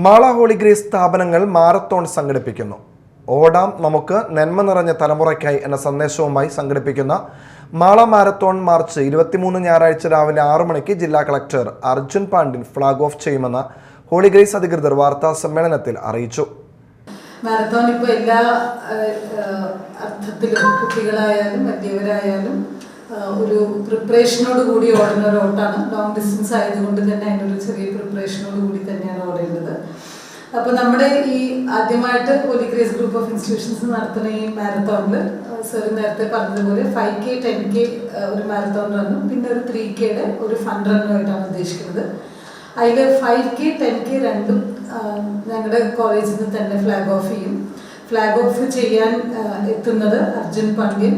Mala holy grace സ്ഥാപനങ്ങൾ marathon സംഘടിപ്പിക്കുന്നു. ഓടാം നമുക്ക് നന്മ നിറഞ്ഞ തലമുറയ്ക്കായി എന്ന സന്ദേശവുമായി സംഘടിപ്പിക്കുന്ന മാള മാരത്തോൺ മാർച്ച് 23 ഞായറാഴ്ച രാവിലെ 6 മണിക്ക് ജില്ലാ collector Arjun Pandian flag off ചെയ്യുമെന്ന് ഹോളി ഗ്രേസ് അധികൃതർ വാർത്താ സമ്മേളനത്തിൽ അറിയിച്ചു. മാരത്തോൺ ഇപ്പോൾ എല്ലാ അർത്ഥത്തിലും കുട്ടികളായാലും വലിയവരായാലും ഒരു പ്രിപ്പറേഷനോട് കൂടി ഓടുന്ന ഒരു ഓട്ടാണ്. ലോങ് ഡിസ്റ്റൻസ് ആയതുകൊണ്ട് തന്നെ അതിനൊരു ചെറിയ പ്രിപ്പറേഷനോട് കൂടി തന്നെയാണ് ഓടേണ്ടത്. അപ്പോൾ നമ്മുടെ ഈ ആദ്യമായിട്ട് Holy Grace group of institutions നടത്തുന്ന ഈ മാരത്തോണിൽ സർ നേരത്തെ പറഞ്ഞതുപോലെ 5K 10K ഒരു മാരത്തോൺ റണ്ണും പിന്നെ ഒരു 3Kയുടെ ഒരു ഫണ്ട് റണ്ണുമായിട്ടാണ് ഉദ്ദേശിക്കുന്നത്. അതിൽ 5K 10K രണ്ടും ഞങ്ങളുടെ കോളേജിൽ നിന്ന് തന്നെ ഫ്ലാഗ് ഓഫ് ചെയ്യും. ഫ്ലാഗ് ഓഫ് ചെയ്യാൻ എത്തുന്നത് അർജുൻ പാണ്ഡ്യൻ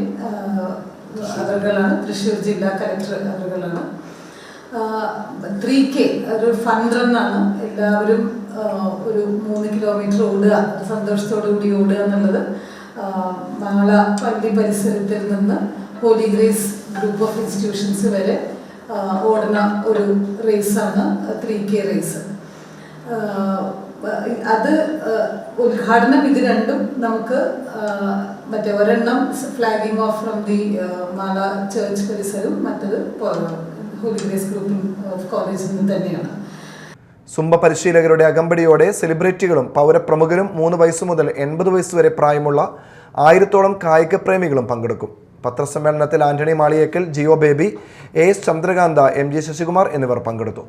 അവരുകളാണ്, തൃശ്ശൂർ ജില്ലാ കളക്ടർ അവരുകളാണ്. 3K ഒരു ഫണ്ട് റണ്ണാണ്. എല്ലാവരും ഒരു 3 കിലോമീറ്റർ ഓടുക, സന്തോഷത്തോടു കൂടി ഓടുക എന്നുള്ളത് മാള പള്ളി പരിസരത്തിൽ നിന്ന് Holy Grace group of institutions വരെ ഓടുന്ന ഒരു റേസാണ് 3K റേസ്. അത് ഉദ്ഘാടനം ഇത് രണ്ടും നമുക്ക് മറ്റേ ഒരെണ്ണം ഫ്ലാഗിംഗ് off from the Mala church പരിസരവും മറ്റത് ഹോളി ഗ്രേസ് ഗ്രൂപ്പ് ഓഫ് കോളേജിൽ നിന്ന് തന്നെയാണ്. സുംബ പരിശീലകരുടെ അകമ്പടിയോടെ സെലിബ്രിറ്റികളും പൗരപ്രമുഖരും 3 വയസ്സ് മുതൽ 80 വയസ്സ് വരെ പ്രായമുള്ള 1000-ഓളം കായിക പ്രേമികളും പങ്കെടുക്കും. പത്രസമ്മേളനത്തിൽ ആന്റണി മാളിയേക്കൽ, ജിയോ ബേബി, AS ചന്ദ്രകാന്ത, MG ശശികുമാർ എന്നിവർ പങ്കെടുത്തു.